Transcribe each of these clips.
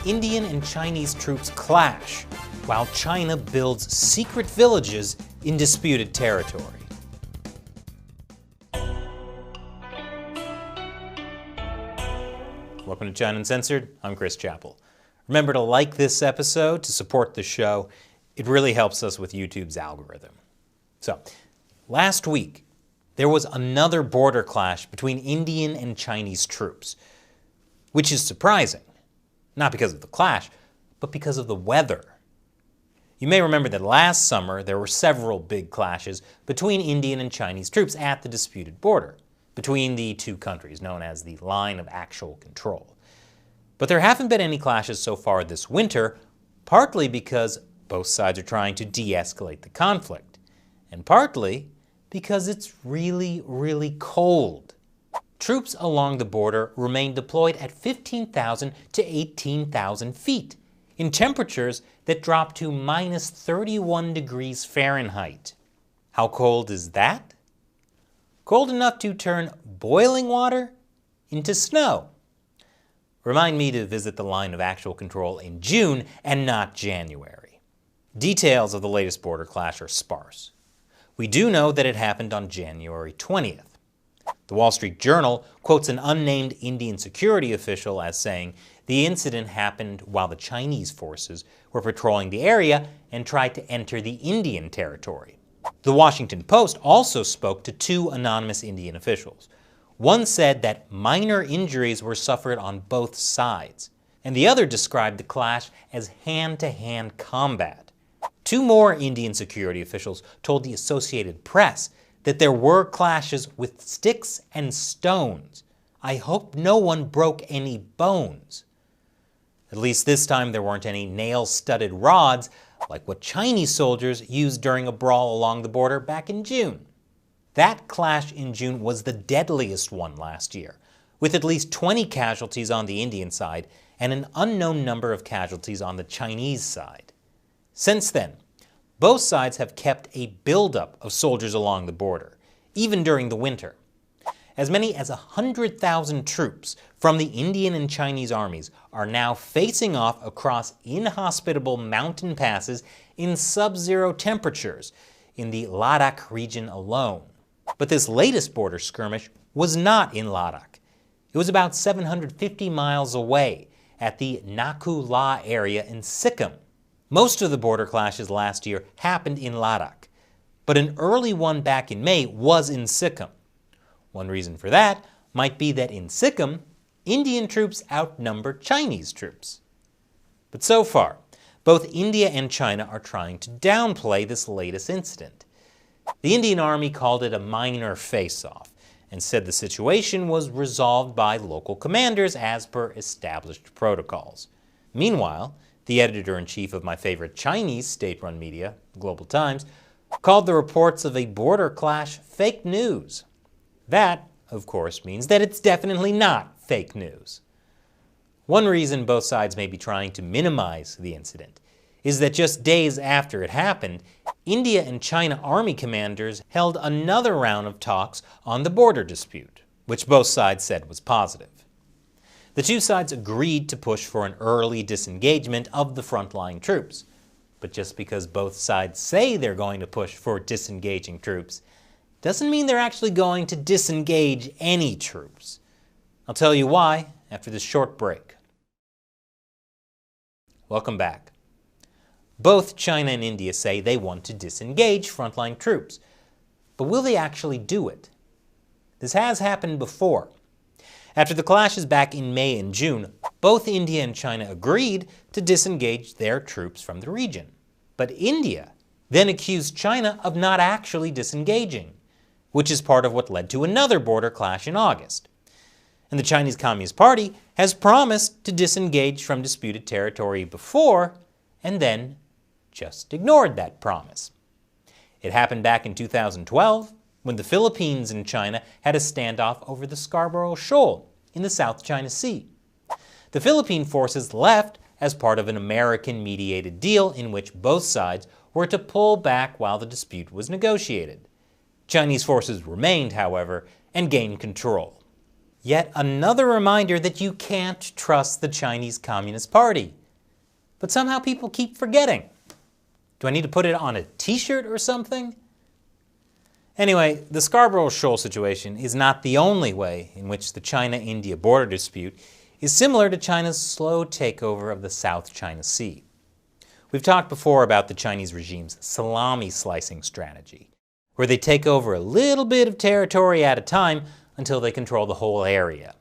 Indian and Chinese troops clash, while China builds secret villages in disputed territory. Welcome to China Uncensored. I'm Chris Chappell. Remember to like this episode to support the show. It really helps us with YouTube's algorithm. So, last week, there was another border clash between Indian and Chinese troops, which is surprising. Not because of the clash, but because of the weather. You may remember that last summer there were several big clashes between Indian and Chinese troops at the disputed border, between the two countries, known as the line of actual control. But there haven't been any clashes so far this winter, partly because both sides are trying to de-escalate the conflict, and partly because it's really, really cold. Troops along the border remain deployed at 15,000 to 18,000 feet, in temperatures that drop to minus 31 degrees Fahrenheit. How cold is that? Cold enough to turn boiling water into snow. Remind me to visit the line of actual control in June and not January. Details of the latest border clash are sparse. We do know that it happened on January 20th. The Wall Street Journal quotes an unnamed Indian security official as saying the incident happened while the Chinese forces were patrolling the area and tried to enter the Indian territory. The Washington Post also spoke to two anonymous Indian officials. One said that minor injuries were suffered on both sides, and the other described the clash as hand-to-hand combat. Two more Indian security officials told the Associated Press that there were clashes with sticks and stones. I hope no one broke any bones. At least this time there weren't any nail-studded rods like what Chinese soldiers used during a brawl along the border back in June. That clash in June was the deadliest one last year, with at least 20 casualties on the Indian side and an unknown number of casualties on the Chinese side. Since then, both sides have kept a buildup of soldiers along the border, even during the winter. As many as 100,000 troops from the Indian and Chinese armies are now facing off across inhospitable mountain passes in sub-zero temperatures in the Ladakh region alone. But this latest border skirmish was not in Ladakh. It was about 750 miles away at the Naku La area in Sikkim. Most of the border clashes last year happened in Ladakh, but an early one back in May was in Sikkim. One reason for that might be that in Sikkim, Indian troops outnumber Chinese troops. But so far, both India and China are trying to downplay this latest incident. The Indian Army called it a minor face-off and said the situation was resolved by local commanders as per established protocols. Meanwhile, the editor-in-chief of my favorite Chinese state-run media, Global Times, called the reports of a border clash fake news. That, of course, means that it's definitely not fake news. One reason both sides may be trying to minimize the incident is that just days after it happened, India and China army commanders held another round of talks on the border dispute, which both sides said was positive. The two sides agreed to push for an early disengagement of the frontline troops. But just because both sides say they're going to push for disengaging troops, doesn't mean they're actually going to disengage any troops. I'll tell you why after this short break. Welcome back. Both China and India say they want to disengage frontline troops. But will they actually do it? This has happened before. After the clashes back in May and June, both India and China agreed to disengage their troops from the region. But India then accused China of not actually disengaging, which is part of what led to another border clash in August. And the Chinese Communist Party has promised to disengage from disputed territory before, and then just ignored that promise. It happened back in 2012, when the Philippines and China had a standoff over the Scarborough Shoal in the South China Sea. The Philippine forces left as part of an American-mediated deal in which both sides were to pull back while the dispute was negotiated. Chinese forces remained, however, and gained control. Yet another reminder that you can't trust the Chinese Communist Party. But somehow people keep forgetting. Do I need to put it on a t-shirt or something? Anyway, the Scarborough Shoal situation is not the only way in which the China-India border dispute is similar to China's slow takeover of the South China Sea. We've talked before about the Chinese regime's salami slicing strategy, where they take over a little bit of territory at a time until they control the whole area.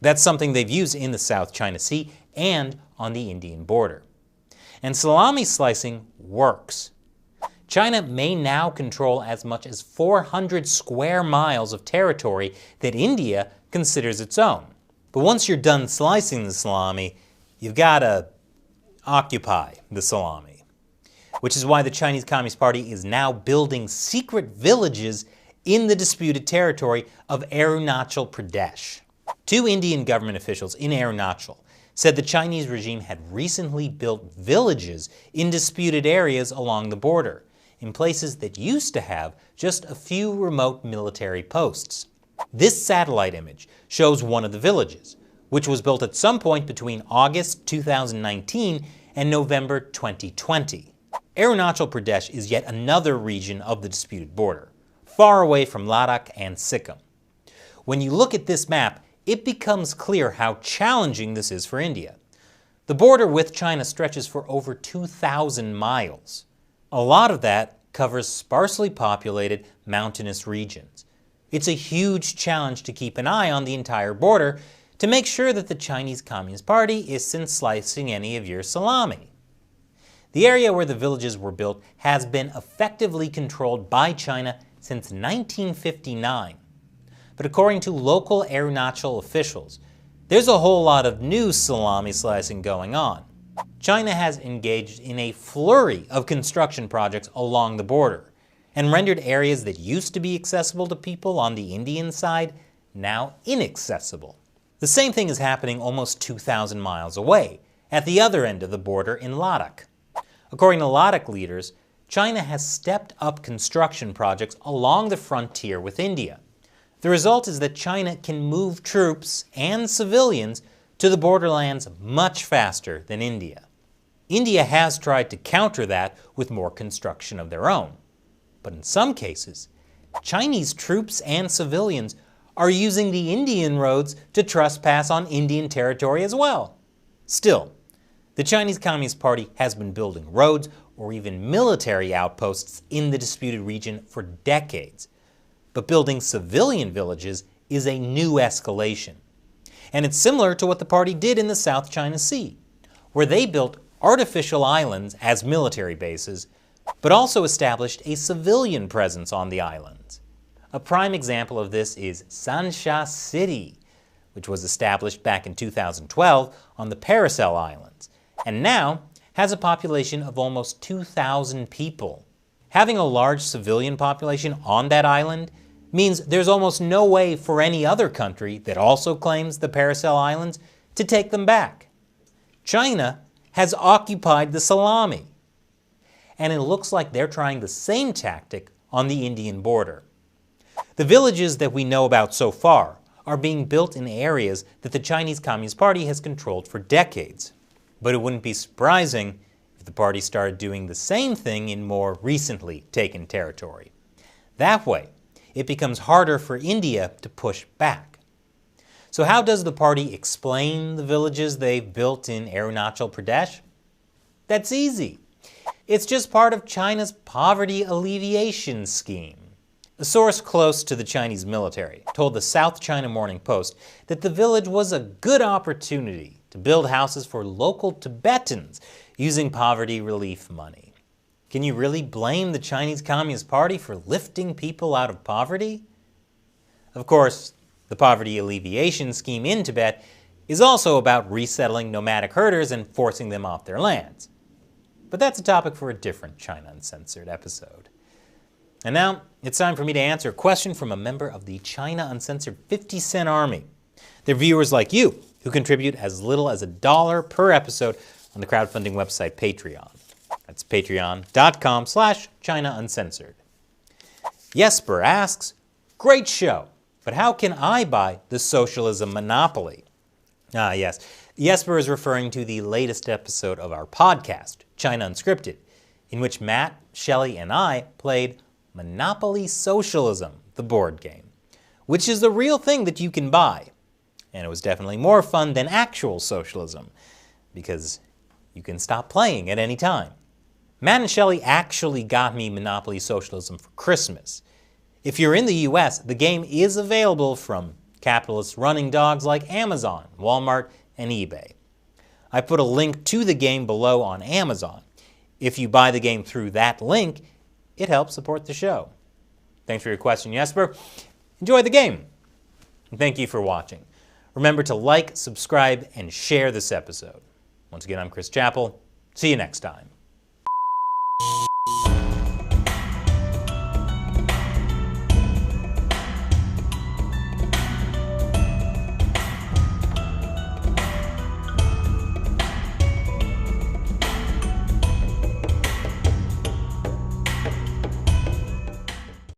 That's something they've used in the South China Sea and on the Indian border. And salami slicing works. China may now control as much as 400 square miles of territory that India considers its own. But once you're done slicing the salami, you've got to occupy the salami. Which is why the Chinese Communist Party is now building secret villages in the disputed territory of Arunachal Pradesh. 2 Indian government officials in Arunachal said the Chinese regime had recently built villages in disputed areas along the border, in places that used to have just a few remote military posts. This satellite image shows one of the villages, which was built at some point between August 2019 and November 2020. Arunachal Pradesh is yet another region of the disputed border, far away from Ladakh and Sikkim. When you look at this map, it becomes clear how challenging this is for India. The border with China stretches for over 2,000 miles. A lot of that covers sparsely populated mountainous regions. It's a huge challenge to keep an eye on the entire border to make sure that the Chinese Communist Party isn't slicing any of your salami. The area where the villages were built has been effectively controlled by China since 1959. But according to local Arunachal officials, there's a whole lot of new salami slicing going on. China has engaged in a flurry of construction projects along the border and rendered areas that used to be accessible to people on the Indian side now inaccessible. The same thing is happening almost 2,000 miles away, at the other end of the border in Ladakh. According to Ladakh leaders, China has stepped up construction projects along the frontier with India. The result is that China can move troops and civilians to the borderlands much faster than India. India has tried to counter that with more construction of their own. But in some cases, Chinese troops and civilians are using the Indian roads to trespass on Indian territory as well. Still, the Chinese Communist Party has been building roads or even military outposts in the disputed region for decades. But building civilian villages is a new escalation. And it's similar to what the party did in the South China Sea, where they built artificial islands as military bases, but also established a civilian presence on the islands. A prime example of this is Sansha City, which was established back in 2012 on the Paracel Islands, and now has a population of almost 2,000 people. Having a large civilian population on that island means there's almost no way for any other country that also claims the Paracel Islands to take them back. China has occupied the salami, and it looks like they're trying the same tactic on the Indian border. The villages that we know about so far are being built in areas that the Chinese Communist Party has controlled for decades. But it wouldn't be surprising if the party started doing the same thing in more recently taken territory. That way, it becomes harder for India to push back. So how does the party explain the villages they've built in Arunachal Pradesh? That's easy. It's just part of China's poverty alleviation scheme. A source close to the Chinese military told the South China Morning Post that the village was a good opportunity to build houses for local Tibetans using poverty relief money. Can you really blame the Chinese Communist Party for lifting people out of poverty? Of course, the poverty alleviation scheme in Tibet is also about resettling nomadic herders and forcing them off their lands. But that's a topic for a different China Uncensored episode. And now, it's time for me to answer a question from a member of the China Uncensored 50 Cent Army. They're viewers like you who contribute as little as $1 per episode on the crowdfunding website Patreon. That's patreon.com/China Uncensored. Jesper asks, great show, But how can I buy the socialism monopoly? Ah, yes. Jesper is referring to the latest episode of our podcast, China Unscripted, in which Matt, Shelley, and I played Monopoly Socialism, the board game, which is the real thing that you can buy. And it was definitely more fun than actual socialism, because you can stop playing at any time. Matt and Shelley actually got me Monopoly Socialism for Christmas. If you're in the US, the game is available from capitalist running dogs like Amazon, Walmart, and eBay. I put a link to the game below on Amazon. If you buy the game through that link, it helps support the show. Thanks for your question, Jesper. Enjoy the game. And thank you for watching. Remember to like, subscribe, and share this episode. Once again, I'm Chris Chappell. See you next time.